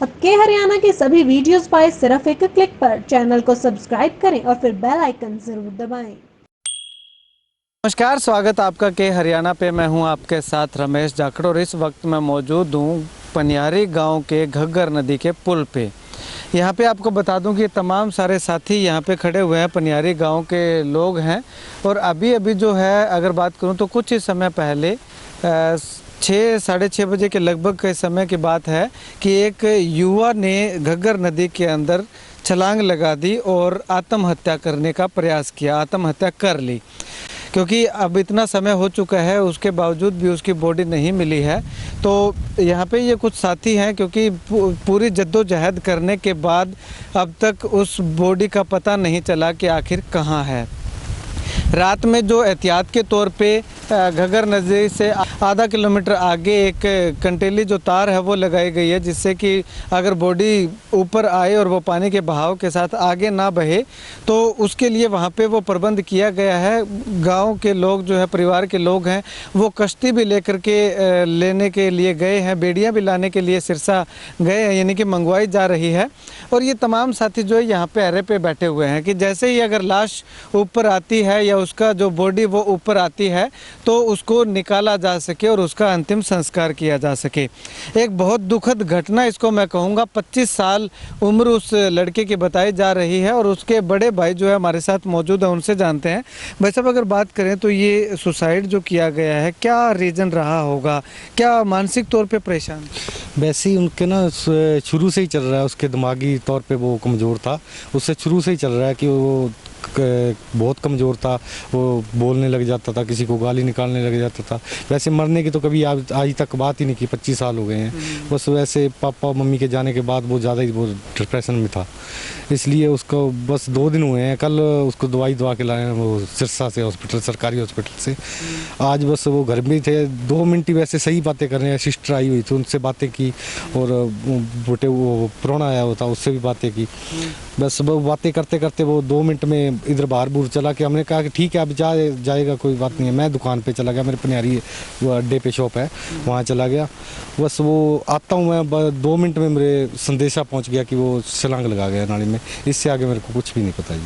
अब के हरियाणा के सभी वीडियोस पाए सिर्फ एक क्लिक पर। चैनल को सब्सक्राइब करें और फिर बेल आइकन जरूर दबाएं। नमस्कार, स्वागत आपका के हरियाणा पे। मैं हूं आपके साथ रमेश जाखड़ और इस वक्त मैं मौजूद हूं पनियारी गांव के घग्गर नदी के पुल पे। यहां पे आपको बता दूं कि तमाम सारे साथी यहां पे खड़े हुए हैं, पनियारी गांव के लोग हैं। और अभी जो है अगर बात करूं तो कुछ ही समय पहले 6-6:30 बजे के लगभग के समय की बात है कि एक युवा ने घग्गर नदी के अंदर छलांग लगा दी और आत्महत्या करने का प्रयास किया, आत्महत्या कर ली। क्योंकि अब इतना समय हो चुका है, उसके बावजूद भी उसकी बॉडी नहीं मिली है। तो यहाँ पे ये कुछ साथी हैं, क्योंकि पूरी जद्दोजहद करने के बाद अब तक उस बॉडी का पता नहीं चला कि आखिर कहाँ है। रात में जो एहतियात के तौर पे घग्गर नदी से आधा किलोमीटर आगे एक कंटेली जो तार है वो लगाई गई है, जिससे कि अगर बॉडी ऊपर आए और वो पानी के बहाव के साथ आगे ना बहे तो उसके लिए वहाँ पे वो प्रबंध किया गया है। गांव के लोग जो है, परिवार के लोग हैं, वो कश्ती भी लेकर के लेने के लिए गए हैं, बेड़ियाँ भी लाने के लिए सिरसा गए हैं, यानी कि मंगवाई जा रही है। और ये तमाम साथी जो है यहाँ पे अरे पे बैठे हुए हैं कि जैसे ही अगर लाश ऊपर आती है या उसका जो बॉडी वो ऊपर आती है तो उसको निकाला जा सके और उसका अंतिम संस्कार किया जा सके। एक बहुत दुखद घटना इसको मैं कहूँगा। 25 साल उम्र उस लड़के की बताई जा रही है और उसके बड़े भाई जो है हमारे साथ मौजूद है, उनसे जानते हैं। भाई साहब, अगर बात करें तो ये सुसाइड जो किया गया है, क्या रीज़न रहा होगा? क्या मानसिक तौर पे परेशान? वैसे ही उनके ना शुरू से ही चल रहा है, उसके दिमागी तौर पे वो कमज़ोर था। उससे शुरू से ही चल रहा है कि वो बहुत कमज़ोर था, वो बोलने लग जाता था, किसी को गाली निकालने लग जाता था। वैसे मरने की तो कभी आज तक बात ही नहीं की, 25 साल हो गए हैं। बस वैसे पापा मम्मी के जाने के बाद वो ज़्यादा ही वो डिप्रेशन में था, इसलिए उसको बस 2 दिन हुए हैं। कल उसको दवाई दवा के लाए हैं वो सिरसा से हॉस्पिटल, सरकारी हॉस्पिटल से। आज बस वो घर में ही थे। 2 मिनट ही वैसे सही बातें कर रहे हैं। सिस्टर आई हुई थी, उनसे बातें की, और बेटे वो पुराना आया हुआ था, उससे भी बातें की। बस वो बातें करते करते वो 2 मिनट में इधर बाहर बूर चला के हमने कहा कि ठीक है अब जाएगा, कोई बात नहीं है। मैं दुकान पे चला गया, मेरे पनियारी वो अड्डे पे शॉप है, वहाँ चला गया। बस वो आता हूँ मैं 2 मिनट में मेरे संदेशा पहुँच गया कि वो छलांग लगा गया नाली में। इससे आगे मेरे को कुछ भी नहीं पता है।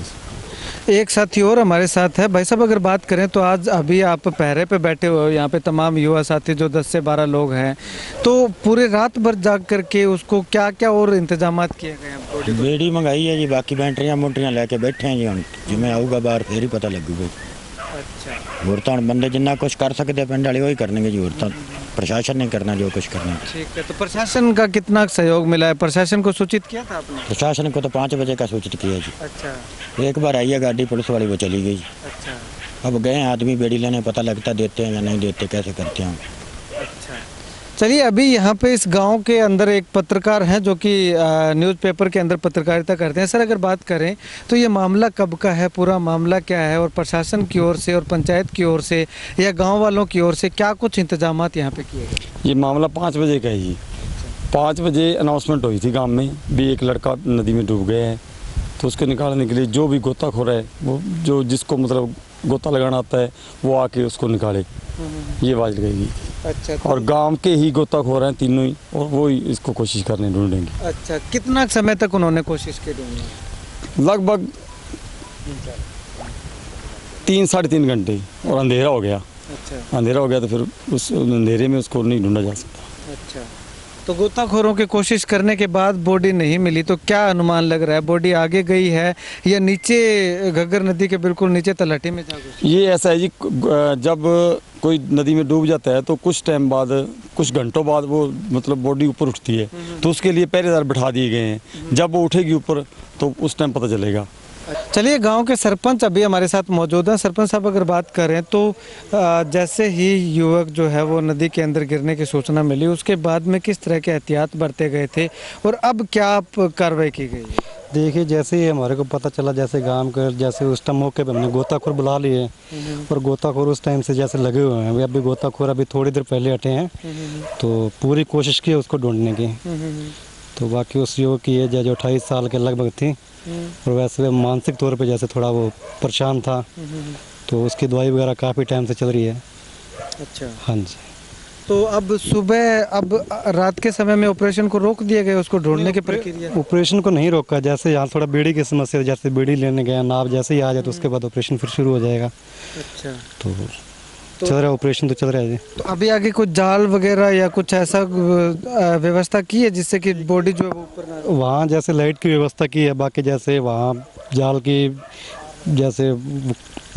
एक साथी और हमारे साथ है। भाई साहब, अगर बात करें तो आज अभी आप पहरे पे बैठे हुए हो, यहाँ पे तमाम युवा साथी जो 10 से 12 लोग हैं, तो पूरे रात भर जाग करके उसको क्या क्या और इंतजामात किए गए हैं? बेड़ी मंगाई है जी, बाकी बैटरियां मोटरियां लेके बैठे हैं जी। हम जिमें आऊगा बाहर फिर ही पता लगूगा। अच्छा, और तो बंदे जिन्ना कुछ कर सकते पिंड वाले वही करनेंगे जी, और तो प्रशासन ने करना जो कुछ करना। ठीक है। तो प्रशासन का कितना सहयोग मिला है? प्रशासन को सूचित किया था आपने? प्रशासन को तो 5 बजे का सूचित किया जी। अच्छा। एक बार आई है गाड़ी पुलिस वाली, वो चली गई। अच्छा। अब गए आदमी बेड़ी लेने, पता लगता देते हैं या नहीं देते, कैसे करते हैं। अच्छा, चलिए, अभी यहाँ पे इस गांव के अंदर एक पत्रकार हैं जो कि न्यूज़पेपर के अंदर पत्रकारिता करते हैं। सर, अगर बात करें तो ये मामला कब का है, पूरा मामला क्या है, और प्रशासन की ओर से और पंचायत की ओर से या गांव वालों की ओर से क्या कुछ इंतजामात यहाँ पे किए गए? ये मामला 5 बजे का है जी। 5 बजे अनाउंसमेंट हुई थी गांव में भी एक लड़का नदी में डूब गया है, तो उसको निकालने के लिए जो भी गोताखोर है, वो जो जिसको मतलब गोता लगाना आता है वो आके उसको निकाले, ये आवाज़ लगाएगी। अच्छा। और गांव के ही गोताखोर हैं तीनों ही, और वो ही इसको कोशिश करने ढूंढेंगे। अच्छा, कितना समय तक उन्होंने कोशिश की ढूंढने? लगभग 3-3.5 घंटे, और अंधेरा हो गया। अच्छा। अंधेरा हो गया तो फिर उस अंधेरे में उसको नहीं ढूंढा जा सकता। अच्छा, तो गोताखोरों की कोशिश करने के बाद बॉडी नहीं मिली, तो क्या अनुमान लग रहा है? बॉडी आगे गई है या नीचे घग्गर नदी के बिल्कुल नीचे तलहटी में जा घुसी? ये ऐसा है जी, जब कोई नदी में डूब जाता है तो कुछ टाइम बाद, कुछ घंटों बाद वो मतलब बॉडी ऊपर उठती है, तो उसके लिए पहरेदार बैठा दिए गए हैं। जब वो उठेगी ऊपर तो उस टाइम पता चलेगा। चलिए, गांव के सरपंच अभी हमारे साथ मौजूद हैं। सरपंच साहब, अगर बात करें तो जैसे ही युवक जो है वो नदी के अंदर गिरने की सूचना मिली, उसके बाद में किस तरह के एहतियात बरते गए थे और अब क्या कार्रवाई की गई है? देखिए, जैसे ही हमारे को पता चला, जैसे गांव के जैसे उस टाइम मौके पे हमने गोताखोर बुला लिए, और गोताखोर उस टाइम से जैसे लगे हुए हैं। अभी गोताखोर अभी थोड़ी देर पहले हटे हैं, तो पूरी कोशिश की उसको ढूंढने की। तो बाकी उस युवक की एज जो 28 साल के लगभग थी, और वैसे मानसिक तौर पे जैसे थोड़ा वो परेशान था, तो उसकी दवाई वगैरह काफ़ी टाइम से चल रही है। अच्छा। हाँ जी। तो अब सुबह, अब रात के समय में ऑपरेशन को रोक दिया गया, उसको ढूंढने की प्रक्रिया? ऑपरेशन को नहीं रोका, जैसे यहाँ थोड़ा बीड़ी की समस्या, जैसे बीड़ी लेने गए नाप जैसे ही आ जाए तो उसके बाद ऑपरेशन फिर शुरू हो जाएगा। अच्छा, तो चल रहा है ऑपरेशन, तो चल रहा है जी। तो अभी आगे कुछ जाल वगैरह या कुछ ऐसा व्यवस्था की है जिससे कि बॉडी जो है वो ऊपर ना? वहाँ जैसे लाइट की व्यवस्था की है, बाकी जैसे वहाँ जाल की जैसे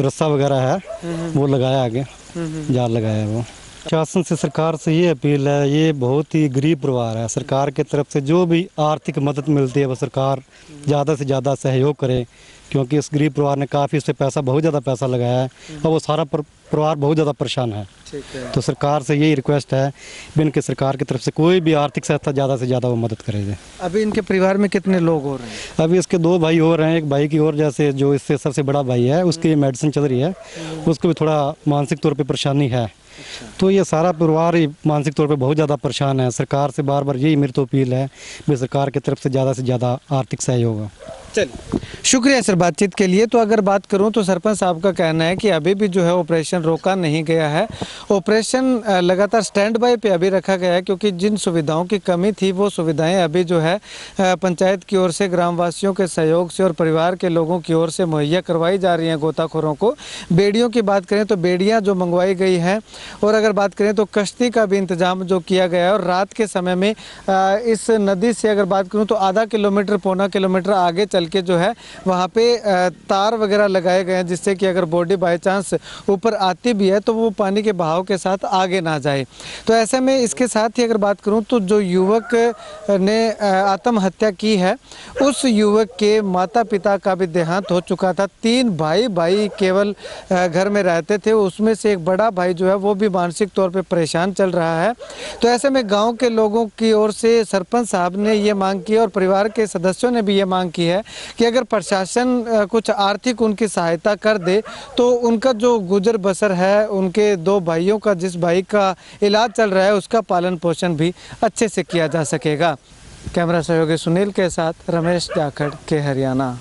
रस्सा वगैरह है वो लगाया, आगे जाल लगाया है वो। शासन से, सरकार से ये अपील है, ये बहुत ही गरीब परिवार है, सरकार की तरफ से जो भी आर्थिक मदद मिलती है वो सरकार ज़्यादा से ज़्यादा सहयोग करे, क्योंकि इस गरीब परिवार ने काफ़ी इस पे पैसा, बहुत ज़्यादा पैसा लगाया है और वो सारा परिवार बहुत ज़्यादा परेशान है। तो सरकार से यही रिक्वेस्ट है कि इनके सरकार की तरफ से कोई भी आर्थिक सहायता ज़्यादा से ज़्यादा वो मदद करेगी। अभी इनके परिवार में कितने लोग हो रहे हैं? अभी इसके 2 भाई और हैं, एक भाई की और जैसे जो इससे सबसे बड़ा भाई है उसकी मेडिसिन चल रही है, उसको भी थोड़ा मानसिक तौर पे परेशानी है। तो ये सारा परिवार ही मानसिक तौर पे बहुत ज़्यादा परेशान है। सरकार से बार बार यही मेरी तो अपील है कि सरकार की तरफ से ज़्यादा आर्थिक सहयोग हो। चलिए, शुक्रिया सर बातचीत के लिए। तो अगर बात करूं तो सरपंच साहब का कहना है कि अभी भी जो है ऑपरेशन रोका नहीं गया है, ऑपरेशन लगातार स्टैंड बाय पे अभी रखा गया है, क्योंकि जिन सुविधाओं की कमी थी वो सुविधाएं अभी जो है पंचायत की ओर से, ग्रामवासियों के सहयोग से और परिवार के लोगों की ओर से मुहैया करवाई जा रही हैं गोताखोरों को। बेड़ियों की बात करें तो बेड़ियाँ जो मंगवाई गई हैं, और अगर बात करें तो कश्ती का भी इंतजाम जो किया गया है। और रात के समय में इस नदी से अगर बात करूँ तो आधा किलोमीटर, पौना किलोमीटर आगे चल के जो है वहाँ पे तार वगैरह लगाए गए हैं, जिससे कि अगर बॉडी बाय चांस ऊपर आती भी है तो वो पानी के बहाव के साथ आगे ना जाए। तो ऐसे में इसके साथ ही अगर बात करूं तो जो युवक ने आत्महत्या की है, उस युवक के माता पिता का भी देहांत हो चुका था। 3 भाई केवल घर में रहते थे, उसमें से एक बड़ा भाई जो है वो भी मानसिक तौर पे परेशान चल रहा है। तो ऐसे में गाँव के लोगों की ओर से सरपंच साहब ने ये मांग की और परिवार के सदस्यों ने भी ये मांग की है कि अगर प्रशासन कुछ आर्थिक उनकी सहायता कर दे तो उनका जो गुजर बसर है, उनके 2 भाइयों का, जिस भाई का इलाज चल रहा है उसका पालन पोषण भी अच्छे से किया जा सकेगा। कैमरा सहयोगी सुनील के साथ रमेश जाखड़ के हरियाणा।